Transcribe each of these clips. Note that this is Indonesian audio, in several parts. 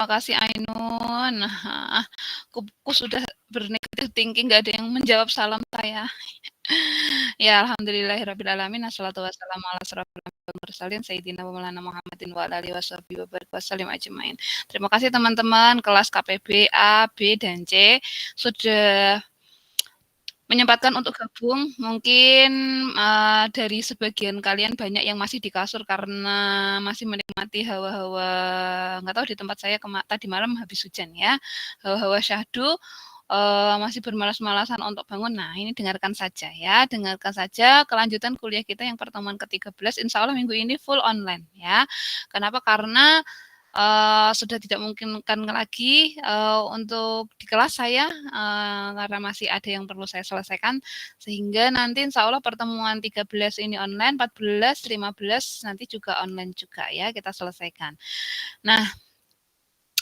terima kasih Ainun. Aku sudah bernegatif thinking, nggak ada yang menjawab salam saya. Ya, alhamdulillahirrabbilalamin. Assalatu wassalamu ala asrofil anbiya'i wal mursalin sayyidina wa maulana Muhammadin wa ala alihi washabihi wa barik wasallim ajmain. Terima kasih teman-teman kelas KPB A, B, dan C sudah menyempatkan untuk gabung. Mungkin dari sebagian kalian banyak yang masih di kasur karena masih menikmati hawa-hawa, nggak tahu di tempat saya tadi malam habis hujan ya, hawa-hawa syahdu. Masih bermalas-malasan untuk bangun. Nah, ini dengarkan saja ya, dengarkan saja kelanjutan kuliah kita yang pertemuan ke-13. Insya Allah minggu ini full online ya. Kenapa? Karena sudah tidak memungkinkan lagi untuk di kelas saya karena masih ada yang perlu saya selesaikan, sehingga nanti insya Allah pertemuan 13 ini online, 14, 15 nanti juga online juga ya kita selesaikan. Nah,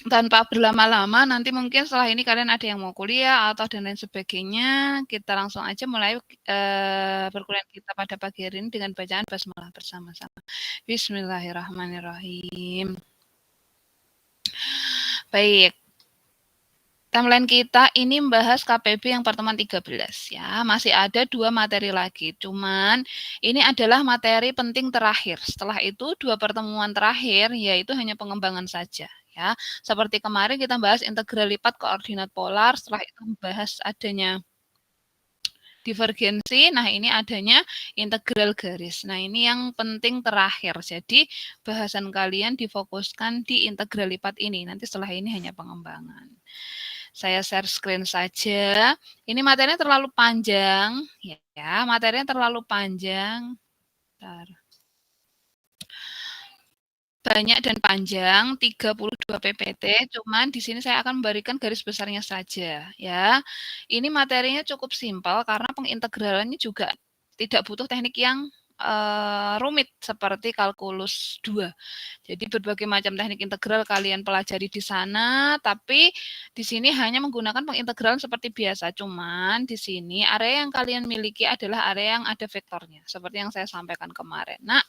tanpa berlama-lama, nanti mungkin setelah ini kalian ada yang mau kuliah atau dan lain sebagainya, kita langsung aja mulai perkuliahan kita pada pagi hari ini dengan bacaan basmalah bersama-sama. Bismillahirrahmanirrahim. Baik. Timeline kita ini membahas KPB yang pertemuan 13 ya. Masih ada 2 materi lagi. Cuman ini adalah materi penting terakhir. Setelah itu 2 pertemuan terakhir yaitu hanya pengembangan saja ya. Seperti kemarin kita bahas integral lipat koordinat polar, setelah itu membahas adanya divergensi. Nah, ini adanya integral garis. Nah, ini yang penting terakhir. Jadi, bahasan kalian difokuskan di integral lipat ini. Nanti setelah ini hanya pengembangan. Saya share screen saja. Ini materinya terlalu panjang. Ya, materinya terlalu panjang. Bentar. Banyak dan panjang, 32 PPT, cuman di sini saya akan memberikan garis besarnya saja ya. Ini materinya cukup simpel karena pengintegralannya juga tidak butuh teknik yang rumit seperti kalkulus 2. Jadi berbagai macam teknik integral kalian pelajari di sana, tapi di sini hanya menggunakan pengintegralan seperti biasa. Cuman di sini area yang kalian miliki adalah area yang ada vektornya, seperti yang saya sampaikan kemarin. Nah,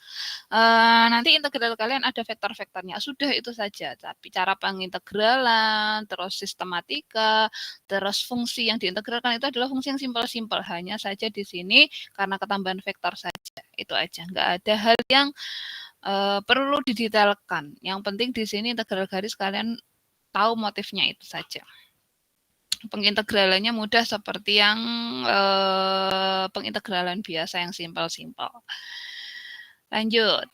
nanti integral kalian ada vektor-vektornya. Sudah itu saja. Tapi cara pengintegralan, terus sistematika, terus fungsi yang diintegralkan itu adalah fungsi yang simpel-simpel. Hanya saja di sini karena ketambahan vektor saja. Itu aja. Nggak ada hal yang perlu didetailkan. Yang penting di sini integral garis kalian tahu motifnya itu saja. Pengintegralannya mudah seperti yang pengintegralan biasa yang simpel-simpel. Lanjut.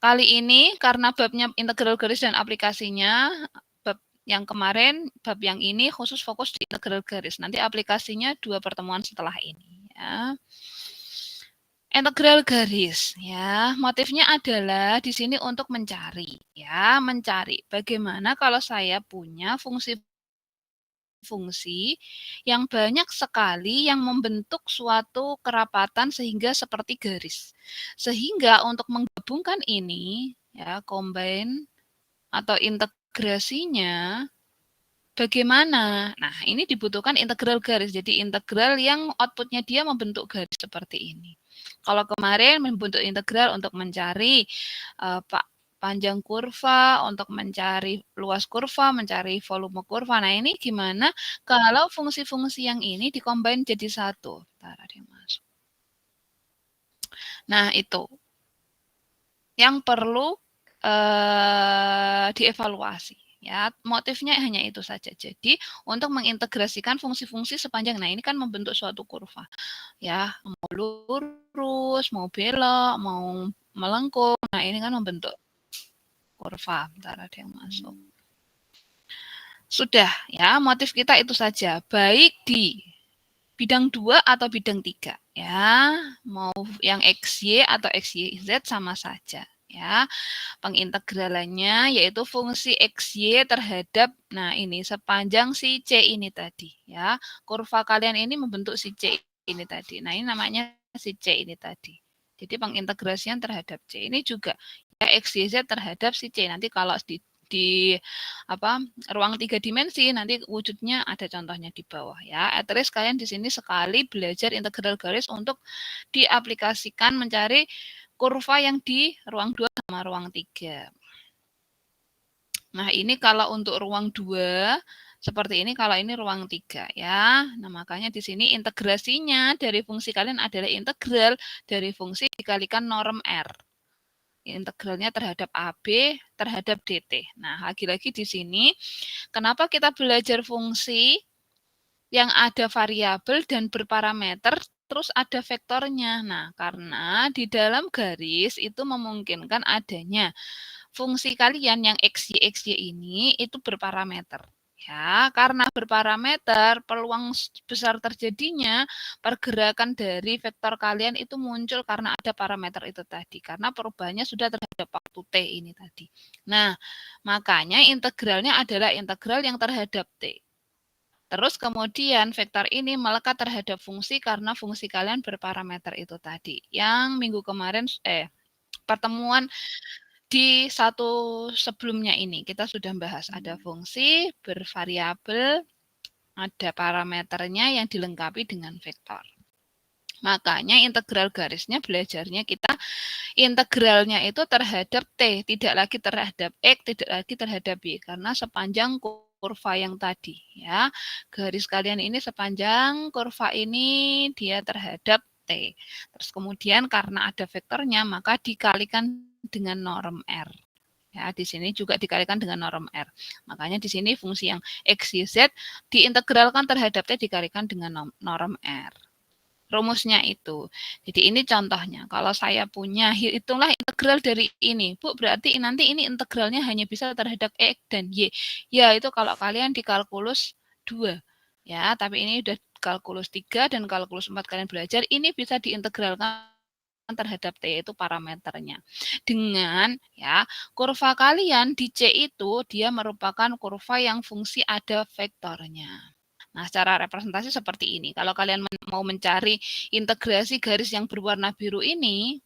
Kali ini karena babnya integral garis dan aplikasinya, bab yang kemarin, bab yang ini khusus fokus di integral garis. Nanti aplikasinya 2 pertemuan setelah ini ya. Integral garis ya, motifnya adalah di sini untuk mencari ya, mencari bagaimana kalau saya punya fungsi yang banyak sekali yang membentuk suatu kerapatan sehingga seperti garis. Sehingga untuk menggabungkan ini ya, combine atau integrasinya bagaimana? Nah, ini dibutuhkan integral garis. Jadi integral yang outputnya dia membentuk garis seperti ini. Kalau kemarin membentuk integral untuk mencari panjang kurva, untuk mencari luas kurva, mencari volume kurva. Nah, ini gimana kalau fungsi-fungsi yang ini dikombin jadi satu? Bentar, ada yang masuk. Nah, itu yang perlu dievaluasi. Ya, motifnya hanya itu saja. Jadi, untuk mengintegrasikan fungsi-fungsi sepanjang, nah ini kan membentuk suatu kurva. Ya, mau lurus, mau belok, mau melengkung. Nah, ini kan membentuk kurva. Bentar, ada yang masuk. Sudah, ya, motif kita itu saja. Baik di bidang 2 atau bidang 3. Ya, mau yang XY atau XYZ sama saja. Ya, pengintegralannya yaitu fungsi XY terhadap, nah ini sepanjang si C ini tadi ya, kurva kalian ini membentuk si C ini tadi. Nah, ini namanya si C ini tadi. Jadi pengintegrasian terhadap C ini juga ya XYZ terhadap si C. Nanti kalau di ruang 3 dimensi nanti wujudnya ada contohnya di bawah ya. At least kalian di sini sekali belajar integral garis untuk diaplikasikan mencari kurva yang di ruang 2 sama ruang 3. Nah, ini kalau untuk ruang 2 seperti ini, kalau ini ruang 3 ya. Nah, makanya di sini integrasinya dari fungsi kalian adalah integral dari fungsi dikalikan norm R. Integralnya terhadap AB terhadap DT. Nah, lagi-lagi di sini kenapa kita belajar fungsi yang ada variabel dan berparameter terus ada vektornya. Nah, karena di dalam garis itu memungkinkan adanya fungsi kalian yang XY ini itu berparameter. Ya, karena berparameter, peluang besar terjadinya pergerakan dari vektor kalian itu muncul karena ada parameter itu tadi. Karena perubahannya sudah terhadap waktu T ini tadi. Nah, makanya integralnya adalah integral yang terhadap T. Terus kemudian vektor ini melekat terhadap fungsi karena fungsi kalian berparameter itu tadi. Yang minggu kemarin, pertemuan di satu sebelumnya ini kita sudah bahas ada fungsi bervariabel, ada parameternya yang dilengkapi dengan vektor. Makanya integral garisnya belajarnya kita integralnya itu terhadap T, tidak lagi terhadap X, tidak lagi terhadap Y. Karena sepanjang kurva yang tadi ya, garis kalian ini sepanjang kurva ini dia terhadap T. Terus kemudian karena ada vektornya maka dikalikan dengan norm R. Ya, di sini juga dikalikan dengan norm R. Makanya di sini fungsi yang X, Y, Z diintegralkan terhadap T dikalikan dengan norm R. Rumusnya itu. Jadi ini contohnya. Kalau saya punya, hitunglah integral dari ini. Bu, berarti nanti ini integralnya hanya bisa terhadap X dan Y. Ya, itu kalau kalian di kalkulus 2. Ya, tapi ini udah kalkulus 3 dan kalkulus 4 kalian belajar. Ini bisa diintegralkan terhadap T itu parameternya. Dengan ya, kurva kalian di C itu dia merupakan kurva yang fungsi ada vektornya. Nah, secara representasi seperti ini. Kalau kalian mau mencari integrasi garis yang berwarna biru ini,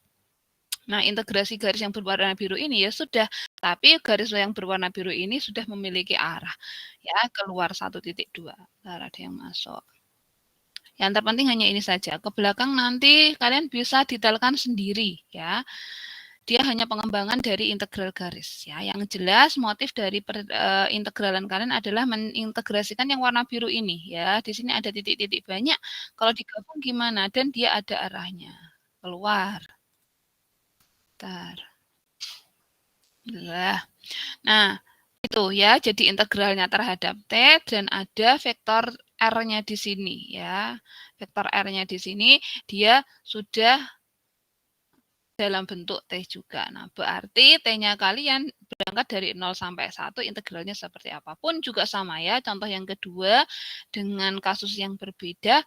nah integrasi garis yang berwarna biru ini ya sudah, tapi garis yang berwarna biru ini sudah memiliki arah. Ya, keluar 1.2. Ada yang masuk. Yang terpenting hanya ini saja. Ke belakang nanti kalian bisa detailkan sendiri ya. Dia hanya pengembangan dari integral garis ya. Yang jelas motif dari integralan kalian adalah mengintegrasikan yang warna biru ini ya. Di sini ada titik-titik banyak. Kalau digabung gimana? Dan dia ada arahnya. Keluar. Bentar. Nah, itu ya. Jadi integralnya terhadap T dan ada vektor R-nya di sini ya. Vektor R-nya di sini dia sudah dalam bentuk T juga. Nah, berarti T-nya kalian berangkat dari 0 sampai 1, integralnya seperti apapun juga sama ya. Contoh yang kedua, dengan kasus yang berbeda,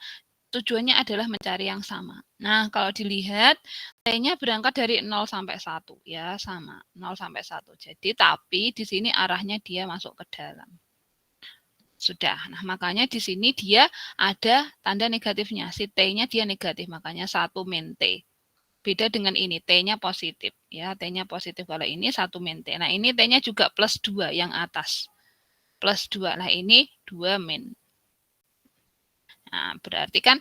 tujuannya adalah mencari yang sama. Nah, kalau dilihat, T-nya berangkat dari 0 sampai 1, ya sama, 0 sampai 1. Jadi, tapi di sini arahnya dia masuk ke dalam. Sudah, nah makanya di sini dia ada tanda negatifnya. Si T-nya dia negatif, makanya 1 min T. Beda dengan ini, T-nya positif. Ya, T-nya positif kalau ini 1 min T. Nah, ini T-nya juga plus 2 yang atas. Plus 2. Nah, ini 2 min. Nah, berarti kan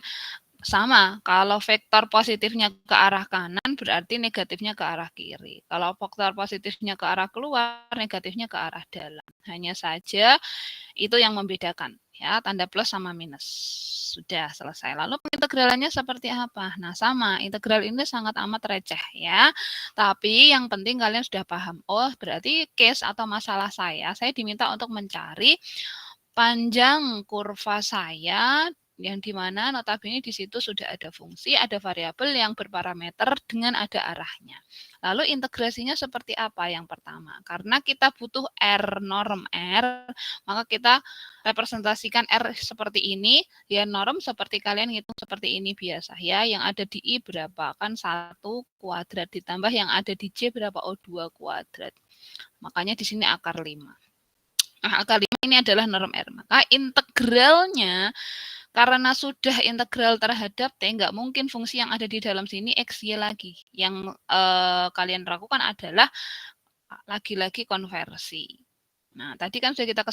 sama. Kalau vektor positifnya ke arah kanan, berarti negatifnya ke arah kiri. Kalau vektor positifnya ke arah keluar, negatifnya ke arah dalam. Hanya saja itu yang membedakan. Ya, tanda plus sama minus. Sudah selesai. Lalu integralannya seperti apa? Nah, sama. Integral ini sangat amat receh ya. Tapi yang penting kalian sudah paham. Oh, berarti case atau masalah saya diminta untuk mencari panjang kurva saya yang dimana notabene di situ sudah ada fungsi, ada variabel yang berparameter dengan ada arahnya. Lalu integrasinya seperti apa yang pertama? Karena kita butuh R, norm R, maka kita representasikan R seperti ini, ya norm seperti kalian hitung seperti ini biasa ya, yang ada di I berapa? Kan 1 kuadrat ditambah yang ada di J berapa? Oh 2 kuadrat. Makanya di sini akar 5. Nah, akar 5 ini adalah norm R. Maka integralnya karena sudah integral terhadap T, nggak mungkin fungsi yang ada di dalam sini X, Y lagi. Yang kalian lakukan adalah lagi-lagi konversi. Nah, tadi kan sudah kita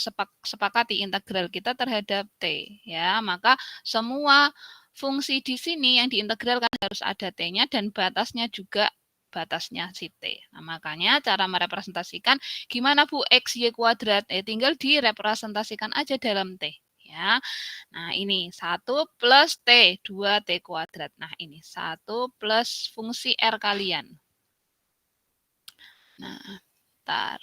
sepakati integral kita terhadap T. Ya, maka semua fungsi di sini yang diintegralkan harus ada T-nya dan batasnya juga batasnya si T. Nah, makanya cara merepresentasikan gimana Bu X, Y kuadrat? Tinggal direpresentasikan aja dalam T. Ya. Nah, ini 1 plus T, 2T kuadrat. Nah, ini 1 plus fungsi R kalian. Nah, bentar.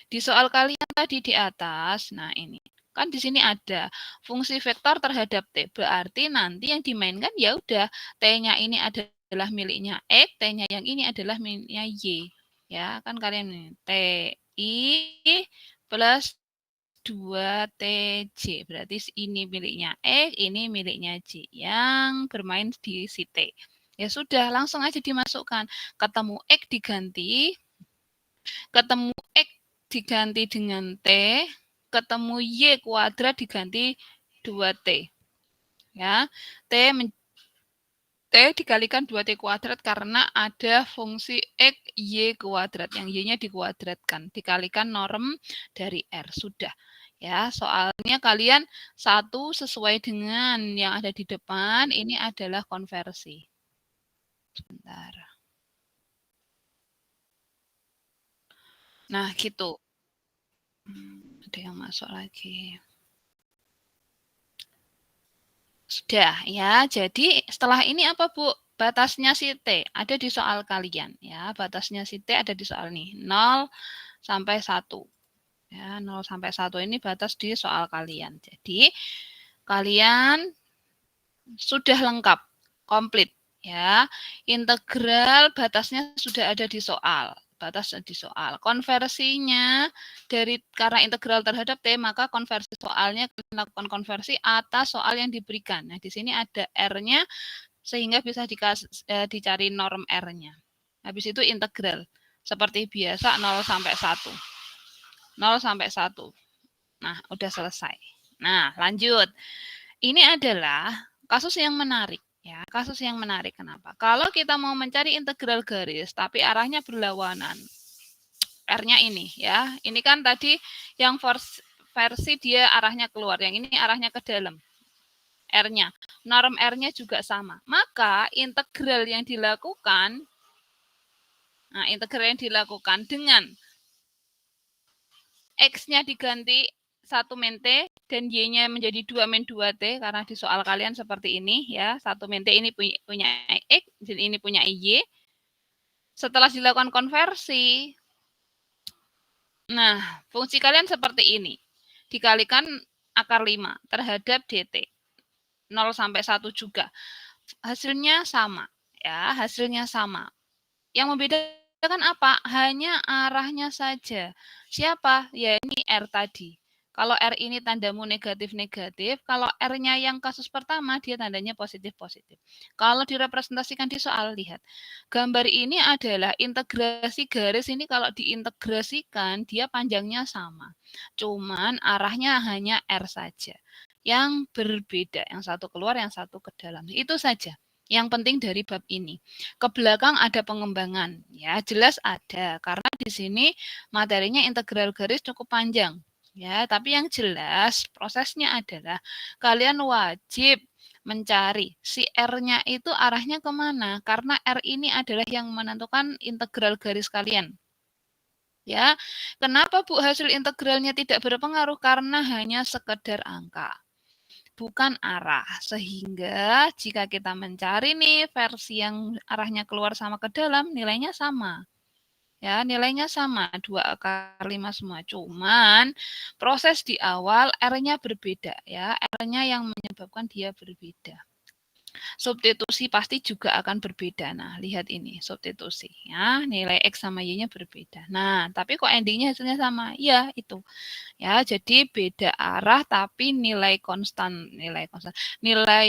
Di soal kalian tadi di atas, nah ini. Kan di sini ada fungsi vektor terhadap T. Berarti nanti yang dimainkan ya udah T-nya ini adalah miliknya X, T-nya yang ini adalah miliknya Y. Ya, kan kalian ini TI plus 2TJ. Berarti ini miliknya X, ini miliknya J. Yang bermain di si T. Ya sudah, langsung aja dimasukkan. Ketemu X diganti, ketemu X diganti dengan T, ketemu Y kuadrat diganti 2T. Ya, T dikalikan 2T kuadrat karena ada fungsi X, Y kuadrat. Yang Y-nya dikuadratkan. Dikalikan norm dari R. Sudah. Ya, soalnya kalian satu sesuai dengan yang ada di depan. Ini adalah konversi. Sebentar. Nah, gitu. Ada yang masuk lagi. Sudah ya. Jadi setelah ini apa Bu? Batasnya si T ada di soal kalian ya. Batasnya si T ada di soal nih 0 sampai 1. Ya, 0 sampai 1 ini batas di soal kalian. Jadi kalian sudah lengkap, komplit ya. Integral batasnya sudah ada di soal. Batas di soal. Konversinya dari karena integral terhadap T, maka konversi soalnya lakukan konversi atas soal yang diberikan. Nah, di sini ada R-nya sehingga bisa dicari norm R-nya. Habis itu integral. Seperti biasa 0 sampai 1. 0 sampai 1. Nah, udah selesai. Nah, lanjut. Ini adalah kasus yang menarik. Ya, kasus yang menarik. Kenapa? Kalau kita mau mencari integral garis, tapi arahnya berlawanan. R-nya ini ya. Ini kan tadi yang versi dia arahnya keluar. Yang ini arahnya ke dalam. R-nya. Norm R-nya juga sama. Maka integral yang dilakukan, nah integral yang dilakukan dengan X-nya diganti 1 min T dan Y-nya menjadi 2 min 2T karena di soal kalian seperti ini ya. 1 min T ini punya X dan ini punya Y. Setelah dilakukan konversi, nah fungsi kalian seperti ini. Dikalikan akar 5 terhadap DT. 0 sampai 1 juga. Hasilnya sama ya, hasilnya sama. Yang membedakan apa? Hanya arahnya saja. Siapa? Ya ini R tadi. Kalau R ini tandamu negatif-negatif, kalau R-nya yang kasus pertama, dia tandanya positif-positif. Kalau direpresentasikan di soal, lihat. Gambar ini adalah integrasi garis ini kalau diintegrasikan, dia panjangnya sama. Cuman arahnya hanya R saja. Yang berbeda, yang satu keluar, yang satu ke dalam. Itu saja. Yang penting dari bab ini. Ke belakang ada pengembangan, ya jelas ada karena di sini materinya integral garis cukup panjang, ya. Tapi yang jelas prosesnya adalah kalian wajib mencari si R-nya itu arahnya kemana karena R ini adalah yang menentukan integral garis kalian. Ya, kenapa Bu hasil integralnya tidak berpengaruh karena hanya sekedar angka. Bukan arah. Sehingga jika kita mencari nih versi yang arahnya keluar sama ke dalam, nilainya sama. Ya, nilainya sama, 2 akar 5 semua. Cuman proses di awal R-nya berbeda ya. R-nya yang menyebabkan dia berbeda. Substitusi pasti juga akan berbeda. Nah, lihat ini substitusi ya, nilai X sama Y-nya berbeda. Nah, tapi kok endingnya hasilnya sama? Ya, itu. Ya, jadi beda arah tapi nilai nilai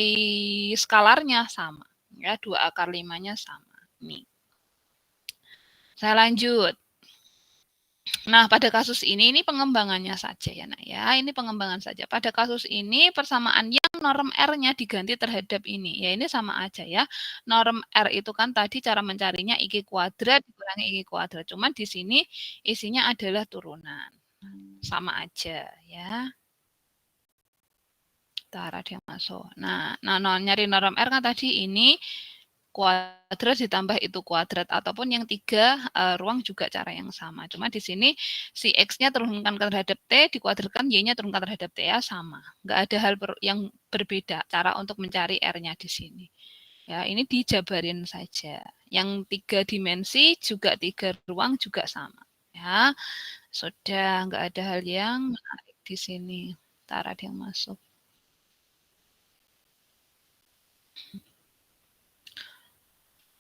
skalarnya sama. Ya, 2 akar 5-nya sama. Nih. Saya lanjut. Nah, pada kasus ini pengembangannya saja ya, Nak ya. Ini pengembangan saja. Pada kasus ini persamaan yang norm R-nya diganti terhadap ini. Ya, ini sama aja ya. Norm R itu kan tadi cara mencarinya IG kuadrat dikurangi IG kuadrat. Cuman di sini isinya adalah turunan. Sama aja ya. Bentar, ada yang masuk. Nah, nyari norm R kan tadi ini kuadrat ditambah itu kuadrat, ataupun yang 3 ruang juga cara yang sama. Cuma di sini si X-nya turunkan terhadap T, dikuadratkan Y-nya turunkan terhadap T, ya sama. Nggak ada hal yang berbeda cara untuk mencari R-nya di sini. Ya, ini dijabarin saja. Yang 3 dimensi juga 3 ruang juga sama. Ya, sudah nggak ada hal yang menarik di sini. Ntar ada yang masuk.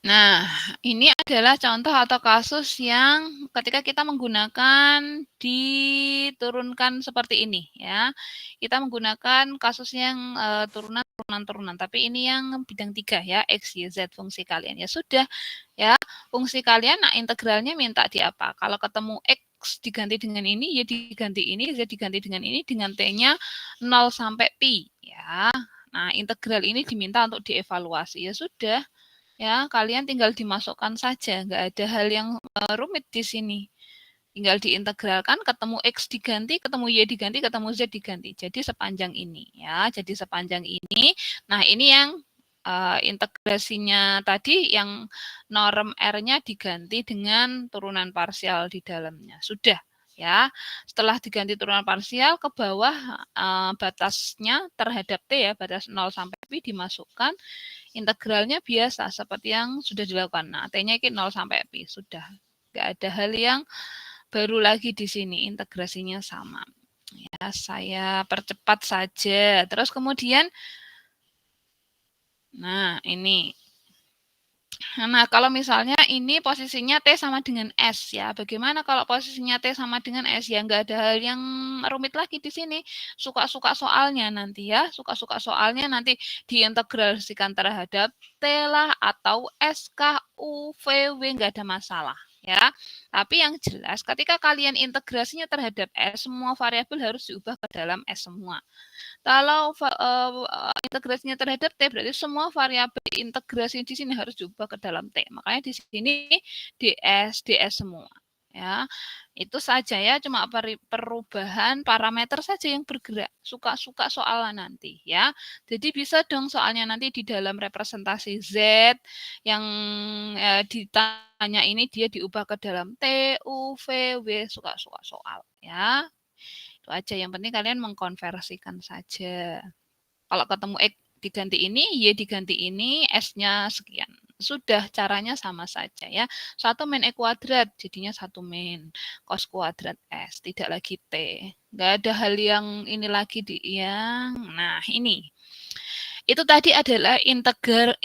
Nah, ini adalah contoh atau kasus yang ketika kita menggunakan diturunkan seperti ini, ya. Kita menggunakan kasus yang turunan, tapi ini yang bidang 3 ya, X, Y, Z fungsi kalian. Ya sudah, ya. Fungsi kalian, nah integralnya minta di apa? Kalau ketemu X diganti dengan ini, Y diganti ini, Z diganti dengan ini, dengan T-nya 0 sampai pi, ya. Nah, integral ini diminta untuk dievaluasi. Ya sudah. Ya, kalian tinggal dimasukkan saja, nggak ada hal yang rumit di sini. Tinggal diintegralkan, ketemu X diganti, ketemu Y diganti, ketemu Z diganti. Jadi sepanjang ini, ya. Jadi sepanjang ini. Nah, ini yang integrasinya tadi, yang norm R-nya diganti dengan turunan parsial di dalamnya. Sudah, ya. Setelah diganti turunan parsial, ke bawah batasnya terhadap T, ya, batas 0 sampai pi dimasukkan. Integralnya biasa seperti yang sudah dilakukan. Nah, T-nya ini 0 sampai pi. Sudah. Nggak ada hal yang baru lagi di sini. Integrasinya sama. Ya, saya percepat saja. Terus kemudian, nah ini. Nah, kalau misalnya ini posisinya T sama dengan S, ya. Bagaimana kalau posisinya T sama dengan S? Ya, nggak ada hal yang rumit lagi di sini. Suka-suka soalnya nanti, ya. Suka-suka soalnya nanti diintegrasikan terhadap T lah, atau S, K, U, V, W, nggak ada masalah, ya. Tapi yang jelas, ketika kalian integrasinya terhadap S, semua variabel harus diubah ke dalam S semua. Kalau integrasinya terhadap T, berarti semua variabel integrasi di sini harus diubah ke dalam T. Makanya di sini DS semua. Ya, itu saja ya, cuma perubahan parameter saja yang bergerak. Suka-suka soalnya nanti, ya. Jadi bisa dong soalnya nanti di dalam representasi Z yang ditanya ini dia diubah ke dalam T, U, V, W, suka-suka soal, ya. Itu aja, yang penting kalian mengkonversikan saja. Kalau ketemu X diganti ini, Y diganti ini, S-nya sekian. Sudah, caranya sama saja, ya. 1 min E kuadrat, jadinya 1 min cos kuadrat S, tidak lagi T. Nggak ada hal yang ini lagi nah ini. Itu tadi adalah integral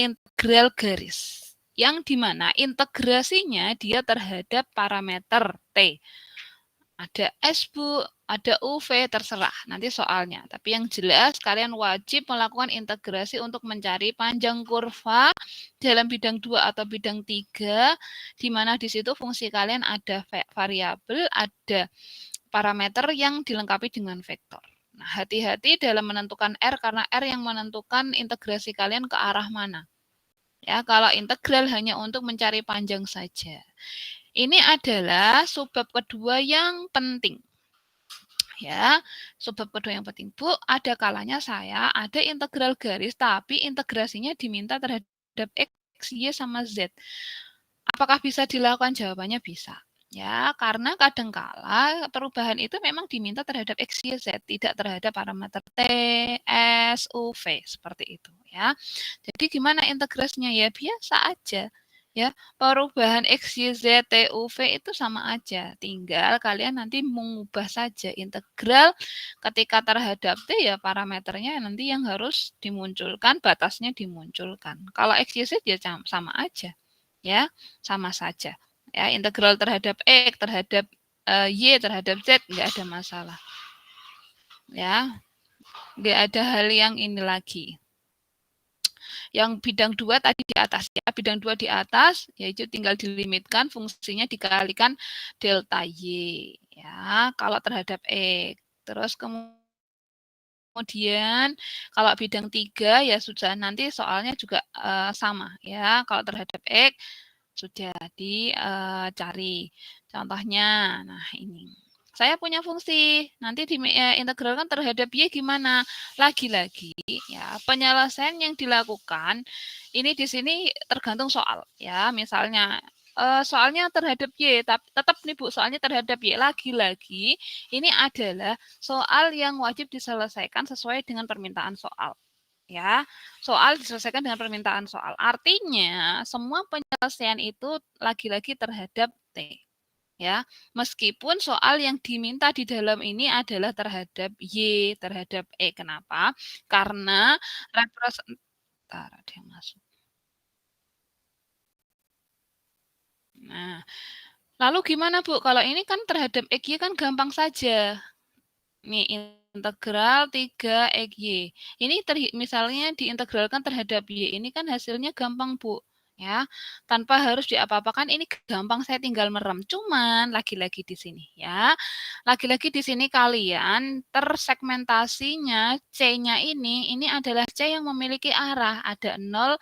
garis. Yang dimana integrasinya dia terhadap parameter T. Ada S, Bu, ada UV, terserah nanti soalnya. Tapi yang jelas kalian wajib melakukan integrasi untuk mencari panjang kurva dalam bidang 2 atau bidang 3, di mana di situ fungsi kalian ada variabel, ada parameter yang dilengkapi dengan vektor. Nah, hati-hati dalam menentukan R, karena R yang menentukan integrasi kalian ke arah mana. Ya, kalau integral hanya untuk mencari panjang saja. Ini adalah subbab kedua yang penting. Ya, subbab kedua yang penting. Bu, ada kalanya saya ada integral garis, tapi integrasinya diminta terhadap X, Y, sama Z. Apakah bisa dilakukan? Jawabannya bisa. Ya, karena kadangkala perubahan itu memang diminta terhadap X, Y, Z, tidak terhadap parameter T, S, U, V, seperti itu. Ya, jadi gimana integrasinya? Ya, biasa aja. Ya, perubahan X, Y, Z, T, U, V itu sama aja. Tinggal kalian nanti mengubah saja integral ketika terhadap T, ya parameternya nanti yang harus dimunculkan, batasnya dimunculkan. Kalau X, Y, Z ya sama aja. Ya, sama saja. Ya, integral terhadap X, terhadap Y, terhadap Z nggak ada masalah. Ya, nggak ada hal yang ini lagi. Yang bidang 2 tadi di atas, ya. Bidang 2 di atas, yaitu tinggal dilimitkan fungsinya dikalikan delta Y. Ya, kalau terhadap X. Terus kemudian kalau bidang 3 ya sudah, nanti soalnya juga sama, ya. Kalau terhadap X sudah dicari contohnya. Nah, ini saya punya fungsi, nanti integralkan terhadap Y gimana? Lagi-lagi ya, penyelesaian yang dilakukan ini di sini tergantung soal ya. Misalnya soalnya terhadap Y, tapi tetap nih Bu, soalnya terhadap Y. Lagi-lagi ini adalah soal yang wajib diselesaikan sesuai dengan permintaan soal. Ya, soal diselesaikan dengan permintaan soal. Artinya, semua penyelesaian itu lagi-lagi terhadap T. Ya, meskipun soal yang diminta di dalam ini adalah terhadap Y, terhadap E. Kenapa? Karena representatif ada yang masuk. Nah, lalu gimana Bu? Kalau ini kan terhadap X Y kan gampang saja. Nih, integral 3 X Y. Ini misalnya diintegralkan terhadap Y. Ini kan hasilnya gampang, Bu. Ya, tanpa harus diapa-apakan, ini gampang, saya tinggal merem. Cuman lagi-lagi di sini ya. Lagi-lagi di sini kalian tersegmentasinya C-nya ini adalah C yang memiliki arah, ada 0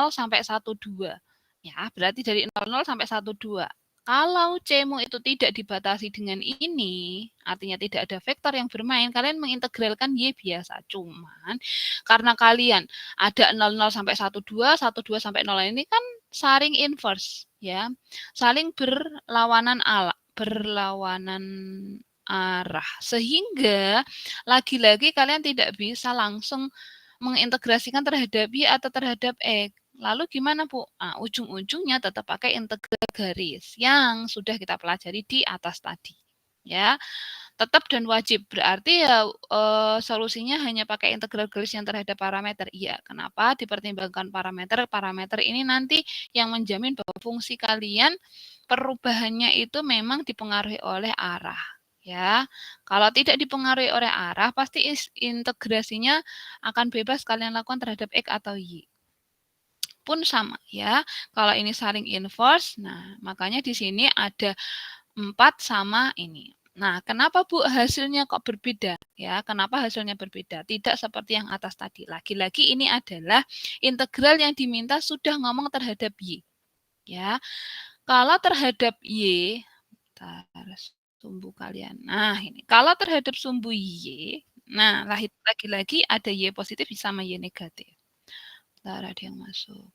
sampai 1 2. Ya, berarti dari 0 sampai 1 2. Kalau C-mu itu tidak dibatasi dengan ini, artinya tidak ada vektor yang bermain, kalian mengintegralkan Y biasa. Cuman karena kalian ada 00 sampai 12, 12 sampai 0 ini kan saling inverse ya. Saling berlawanan arah. Sehingga lagi-lagi kalian tidak bisa langsung mengintegrasikan terhadap Y atau terhadap X. Lalu gimana Bu? Nah, ujung-ujungnya tetap pakai integral garis yang sudah kita pelajari di atas tadi. Ya, tetap dan wajib. Berarti ya solusinya hanya pakai integral garis yang terhadap parameter. Iya, kenapa? Dipertimbangkan parameter. Parameter ini nanti yang menjamin bahwa fungsi kalian perubahannya itu memang dipengaruhi oleh arah. Ya, kalau tidak dipengaruhi oleh arah, pasti integrasinya akan bebas kalian lakukan terhadap X atau Y. Pun sama ya. Kalau ini saling inverse, nah makanya di sini ada 4 sama ini. Nah, kenapa Bu hasilnya kok berbeda? Ya, kenapa hasilnya berbeda? Tidak seperti yang atas tadi. Lagi-lagi ini adalah integral yang diminta sudah ngomong terhadap Y. Ya, kalau terhadap Y, sumbu kalian. Nah, ini. Kalau terhadap sumbu Y, nah lagi-lagi ada Y positif sama Y negatif. Bentar, ada yang masuk.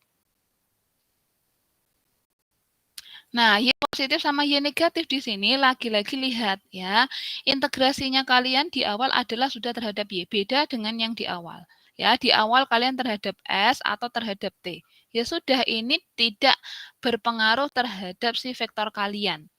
Nah, Y positif sama Y negatif di sini lagi-lagi lihat ya. Integrasinya kalian di awal adalah sudah terhadap Y. Beda dengan yang di awal. Ya, di awal kalian terhadap S atau terhadap T. Ya sudah, ini tidak berpengaruh terhadap si vektor kalian.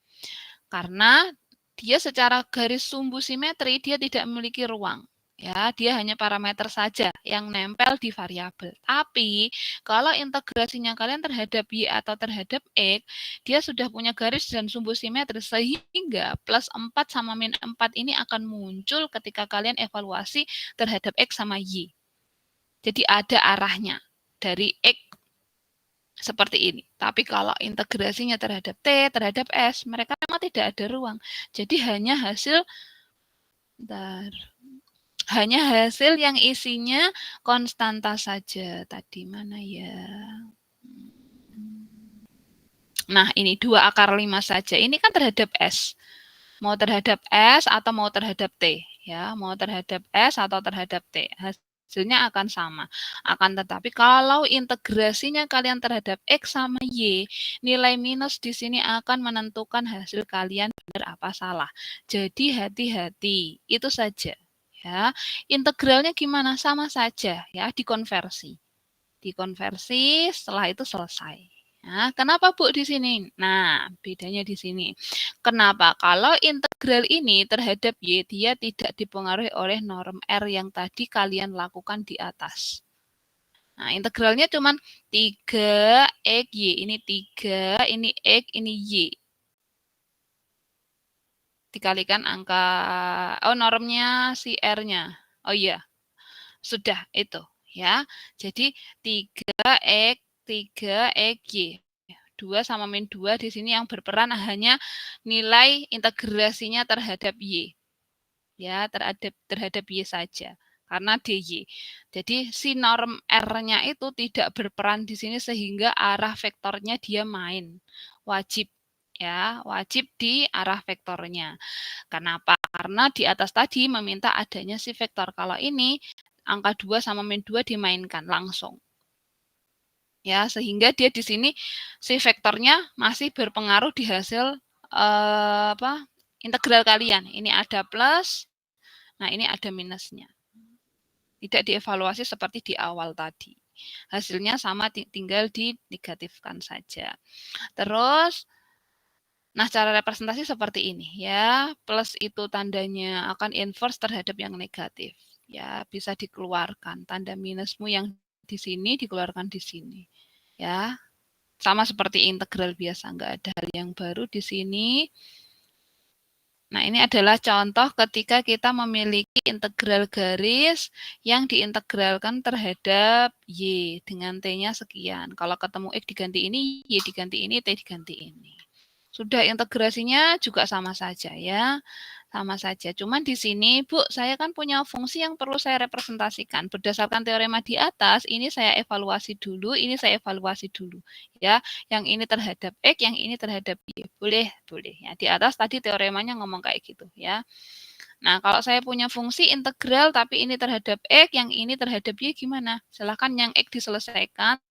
Karena dia secara garis sumbu simetri, dia tidak memiliki ruang. Ya, dia hanya parameter saja yang nempel di variabel. Tapi kalau integrasinya kalian terhadap Y atau terhadap X, dia sudah punya garis dan sumbu simetris sehingga plus 4 sama min 4 ini akan muncul ketika kalian evaluasi terhadap X sama Y. Jadi ada arahnya dari X seperti ini. Tapi kalau integrasinya terhadap T, terhadap S, mereka memang tidak ada ruang. Jadi hanya hasil hanya hasil yang isinya konstanta saja. Tadi mana ya? Nah, ini 2 akar 5 saja. Ini kan terhadap S. Mau terhadap S atau mau terhadap T. Ya, mau terhadap S atau terhadap T. Hasilnya akan sama. Akan tetapi kalau integrasinya kalian terhadap X sama Y, nilai minus di sini akan menentukan hasil kalian benar apa salah. Jadi hati-hati. Itu saja. Ya, integralnya gimana? Sama saja ya, dikonversi. Dikonversi, setelah itu selesai. Nah, kenapa Bu di sini? Nah, bedanya di sini. Kenapa? Kalau integral ini terhadap Y, dia tidak dipengaruhi oleh norm R yang tadi kalian lakukan di atas. Nah, integralnya cuma 3 X Y. Ini 3, ini X, ini Y. Dikalikan angka, normnya si R-nya. Oh iya, sudah itu ya. Jadi 3X 3XY. 2 sama min 2 di sini yang berperan hanya nilai integrasinya terhadap Y. Ya, terhadap Y saja. Karena DY. Jadi si norm R-nya itu tidak berperan di sini sehingga arah vektornya dia main. Wajib ya, wajib di arah vektornya. Kenapa? Karena di atas tadi meminta adanya si vektor. Kalau ini angka 2 sama min 2 dimainkan langsung. Ya, sehingga dia di sini si vektornya masih berpengaruh di hasil integral kalian. Ini ada plus, nah ini ada minusnya. Tidak dievaluasi seperti di awal tadi. Hasilnya sama, tinggal dinegatifkan saja. Terus, nah cara representasi seperti ini ya. Plus itu tandanya akan inverse terhadap yang negatif. Ya, bisa dikeluarkan. Tanda minusmu yang di sini dikeluarkan di sini. Ya, sama seperti integral biasa, nggak ada hal yang baru di sini. Nah, ini adalah contoh ketika kita memiliki integral garis yang diintegralkan terhadap Y dengan T-nya sekian. Kalau ketemu X diganti ini, Y diganti ini, T diganti ini. Sudah integrasinya juga sama saja ya. Sama saja. Cuman di sini, Bu, saya kan punya fungsi yang perlu saya representasikan. Berdasarkan teorema di atas, ini saya evaluasi dulu, ini saya evaluasi dulu. Ya, yang ini terhadap X, yang ini terhadap Y. Boleh, boleh. Ya, di atas tadi teoremanya ngomong kayak gitu ya. Nah, kalau saya punya fungsi integral, tapi ini terhadap X, yang ini terhadap Y, gimana? Silahkan yang X diselesaikan,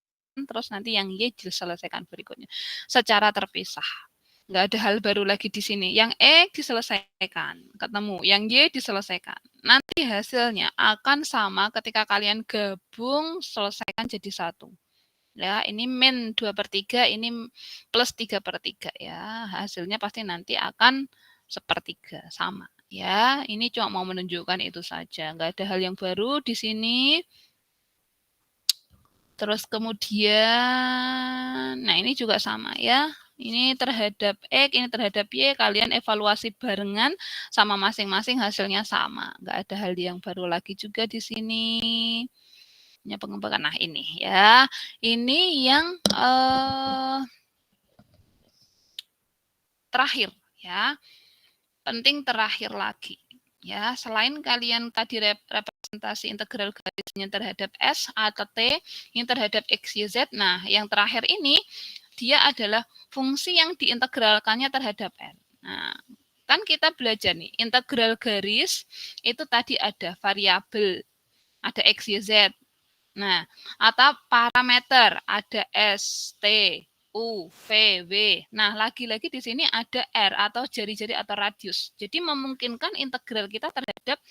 terus nanti yang Y diselesaikan berikutnya. Secara terpisah. Nggak ada hal baru lagi di sini. Yang diselesaikan, ketemu. Yang Y diselesaikan. Nanti hasilnya akan sama ketika kalian gabung, selesaikan jadi satu. Ya, ini min 2/3, ini plus 3/3 ya. Hasilnya pasti nanti akan sepertiga, sama. Ya, ini cuma mau menunjukkan itu saja. Nggak ada hal yang baru di sini. Terus kemudian, nah ini juga sama ya. Ini terhadap X, ini terhadap Y, kalian evaluasi barengan sama masing-masing hasilnya sama. Nggak ada hal yang baru lagi juga di sini. Pengembangan. Nah ini ya, ini yang terakhir ya, penting terakhir lagi. Ya, selain kalian tadi representasi integral garisnya terhadap S atau T, ini terhadap X, Y, Z. Nah, yang terakhir ini dia adalah fungsi yang diintegralkannya terhadap R. Nah, kan kita belajar nih, integral garis itu tadi ada variabel, ada X, Y, Z. Nah, atau parameter, ada S, T, U, V, W. Nah, lagi-lagi di sini ada R atau jari-jari atau radius. Jadi memungkinkan integral kita terhadap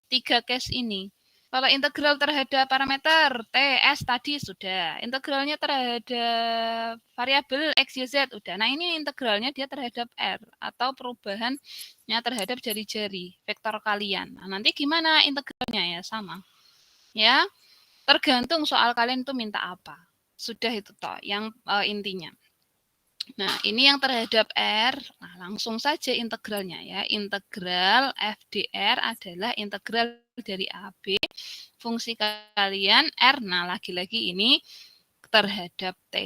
3 case ini. Kalau integral terhadap parameter T, S tadi sudah. Integralnya terhadap variabel X, Y, Z udah. Nah, ini integralnya dia terhadap R atau perubahannya terhadap jari-jari vektor kalian. Nah, nanti gimana integralnya ya? Sama. Ya, tergantung soal kalian itu minta apa. Sudah itu toh yang intinya. Nah, ini yang terhadap R, nah langsung saja integralnya ya. Integral FDR adalah integral dari AB, fungsi kalian R, nah lagi-lagi ini terhadap T,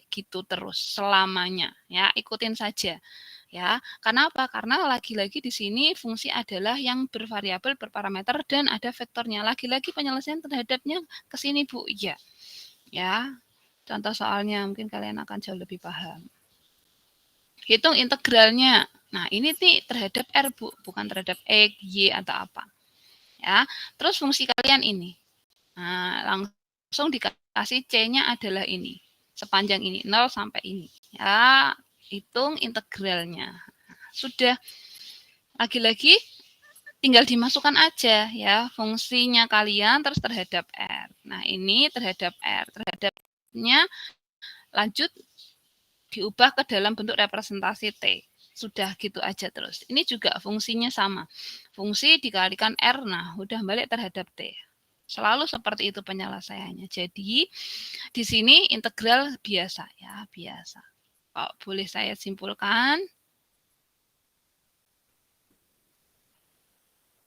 gitu terus selamanya ya, ikutin saja. Ya, kenapa? Karena lagi-lagi di sini fungsi adalah yang bervariabel, berparameter dan ada vektornya. Lagi-lagi penyelesaian terhadapnya ke sini, Bu. Iya. Ya. Contoh soalnya mungkin kalian akan jauh lebih paham. Hitung integralnya. Nah, ini nih terhadap R, Bu, bukan terhadap X, Y atau apa. Ya. Terus fungsi kalian ini. Nah, langsung dikasih C-nya adalah ini. Sepanjang ini 0 sampai ini. Ya, hitung integralnya. Sudah, lagi-lagi tinggal dimasukkan aja ya fungsinya kalian terus terhadap R. Nah, ini terhadap R, terhadapnya lanjut diubah ke dalam bentuk representasi T. Sudah gitu aja terus. Ini juga fungsinya sama. Fungsi dikalikan R, nah udah balik terhadap T. Selalu seperti itu penyelesaiannya. Jadi di sini integral biasa ya, biasa. Kalau boleh saya simpulkan,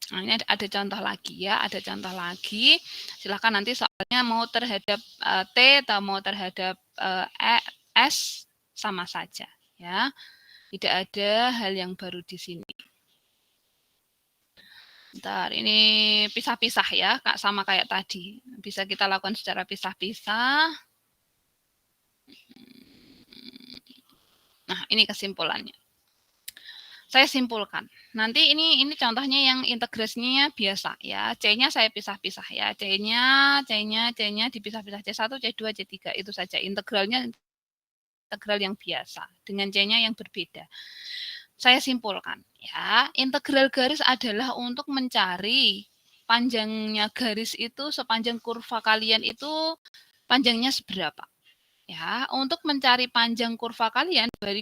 nah, ini ada contoh lagi ya, ada contoh lagi. Silahkan nanti soalnya mau terhadap T atau mau terhadap S sama saja ya. Tidak ada hal yang baru di sini. Bentar, ini pisah-pisah ya, Kak, sama kayak tadi. Bisa kita lakukan secara pisah-pisah. Nah, ini kesimpulannya. Saya simpulkan. Nanti ini contohnya yang integrasinya biasa ya. C-nya saya pisah-pisah ya. C-nya dipisah-pisah C1, C2, C3 itu saja. Integralnya integral yang biasa dengan C-nya yang berbeda. Saya simpulkan ya, integral garis adalah untuk mencari panjangnya garis itu sepanjang kurva kalian itu panjangnya seberapa. Ya, untuk mencari panjang kurva kalian dari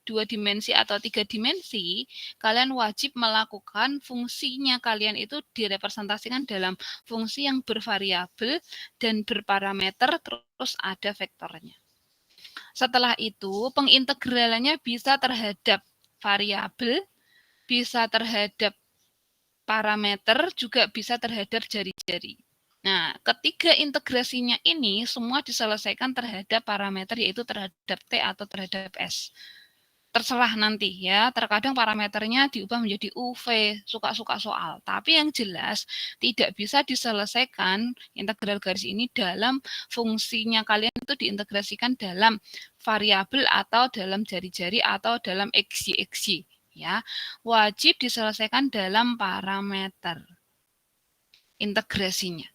2 dimensi atau 3 dimensi, kalian wajib melakukan fungsinya kalian itu direpresentasikan dalam fungsi yang bervariabel dan berparameter terus ada vektornya. Setelah itu, pengintegralannya bisa terhadap variabel, bisa terhadap parameter, juga bisa terhadap jari-jari. Nah, ketiga integrasinya ini semua diselesaikan terhadap parameter, yaitu terhadap T atau terhadap S. Terserah nanti ya, terkadang parameternya diubah menjadi UV, suka-suka soal. Tapi yang jelas tidak bisa diselesaikan integral garis ini dalam fungsinya kalian itu diintegrasikan dalam variabel atau dalam jari-jari atau dalam XY. Ya, wajib diselesaikan dalam parameter integrasinya.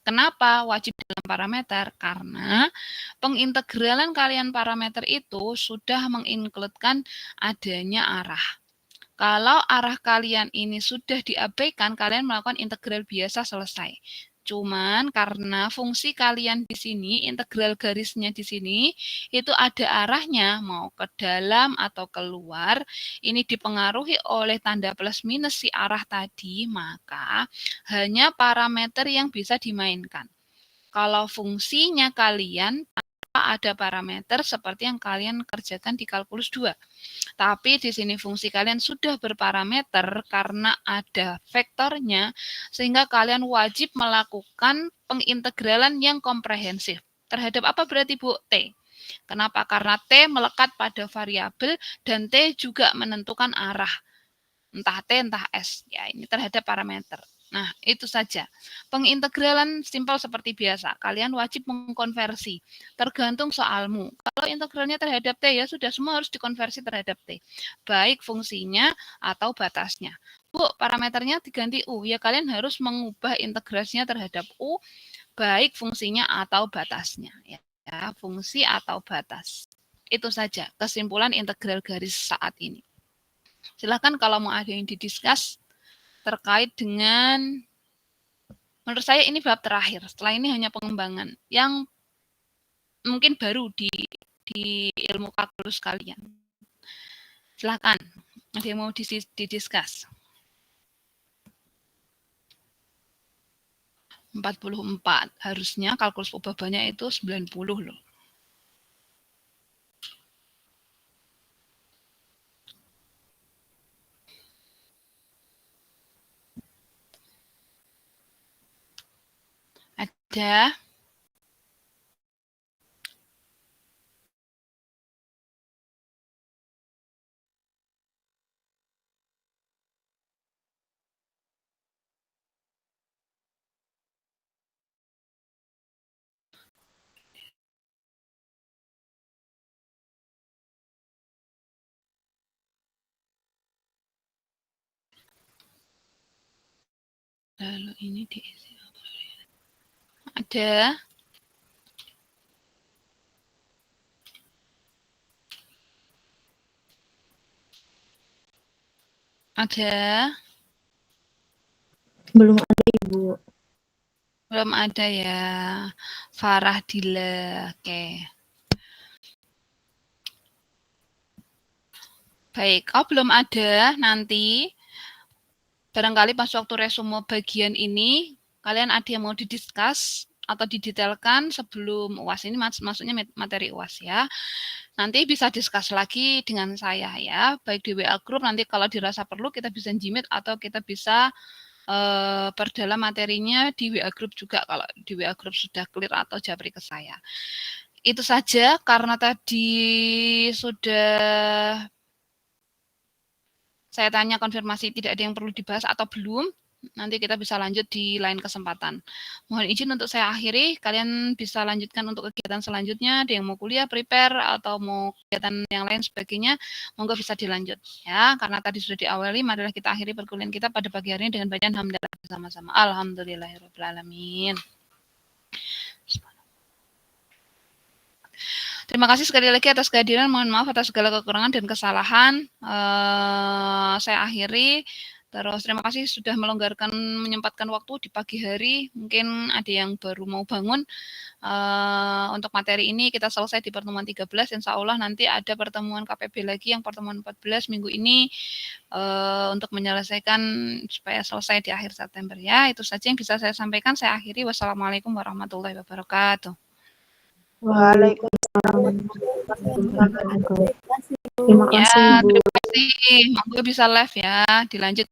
Kenapa wajib dalam parameter? Karena pengintegralan kalian parameter itu sudah menginkludkan adanya arah. Kalau arah kalian ini sudah diabaikan, kalian melakukan integral biasa selesai. Cuman karena fungsi kalian di sini, integral garisnya di sini, itu ada arahnya, mau ke dalam atau keluar. Ini dipengaruhi oleh tanda plus minus si arah tadi, maka hanya parameter yang bisa dimainkan. Kalau fungsinya kalian ada parameter seperti yang kalian kerjakan di kalkulus 2. Tapi di sini fungsi kalian sudah berparameter karena ada vektornya, sehingga kalian wajib melakukan pengintegralan yang komprehensif. Terhadap apa berarti Bu? T. Kenapa? Karena T melekat pada variabel dan T juga menentukan arah. Entah T, entah S. Ya, ini terhadap parameter. Nah, itu saja. Pengintegralan simpel seperti biasa. Kalian wajib mengkonversi. Tergantung soalmu. Kalau integralnya terhadap T, ya sudah semua harus dikonversi terhadap T. Baik fungsinya atau batasnya. Bu, parameternya diganti U. Ya, kalian harus mengubah integrasinya terhadap U, baik fungsinya atau batasnya. Ya, fungsi atau batas. Itu saja kesimpulan integral garis saat ini. Silakan kalau mau ada yang didiskus terkait dengan, menurut saya ini bab terakhir. Setelah ini hanya pengembangan yang mungkin baru di ilmu kalkulus kalian. Silakan, ada yang mau didiskus. 44. Harusnya kalkulus ubah-ubahnya itu 90 loh. Ada? Lalu ini diisi apa? Ada? Ada? Belum ada, Ibu. Belum ada ya. Farah Dila. Oke. Baik, kalau belum ada, nanti barangkali pas waktu resume bagian ini, kalian ada yang mau didiskus atau didetailkan sebelum UAS ini, maksudnya materi UAS ya. Nanti bisa diskus lagi dengan saya ya, baik di WA Group, nanti kalau dirasa perlu kita bisa jimit atau kita bisa perdalam materinya di WA Group juga, kalau di WA Group sudah clear atau japri ke saya. Itu saja, karena tadi sudah saya tanya konfirmasi tidak ada yang perlu dibahas atau belum. nanti kita bisa lanjut di lain kesempatan. Mohon izin untuk saya akhiri, kalian bisa lanjutkan untuk kegiatan selanjutnya, ada yang mau kuliah, prepare, atau mau kegiatan yang lain sebagainya, monggo bisa dilanjut. Ya, karena tadi sudah diawali, marilah kita akhiri perkuliahan kita pada pagi hari ini dengan bacaan hamdalah bersama-sama. Alhamdulillahirrahmanirrahim. Terima kasih sekali lagi atas kehadiran. Mohon maaf atas segala kekurangan dan kesalahan. Saya akhiri. Terus terima kasih sudah menyempatkan waktu di pagi hari. Mungkin ada yang baru mau bangun. Untuk materi ini kita selesai di pertemuan 13. Insya Allah nanti ada pertemuan KPB lagi yang pertemuan 14 minggu ini untuk menyelesaikan supaya selesai di akhir September ya. Itu saja yang bisa saya sampaikan. Saya akhiri. Wassalamualaikum warahmatullahi wabarakatuh. Waalaikumsalam. Terima kasih, Ya, Bu. terima kasih. Monggo bisa live ya, dilanjut.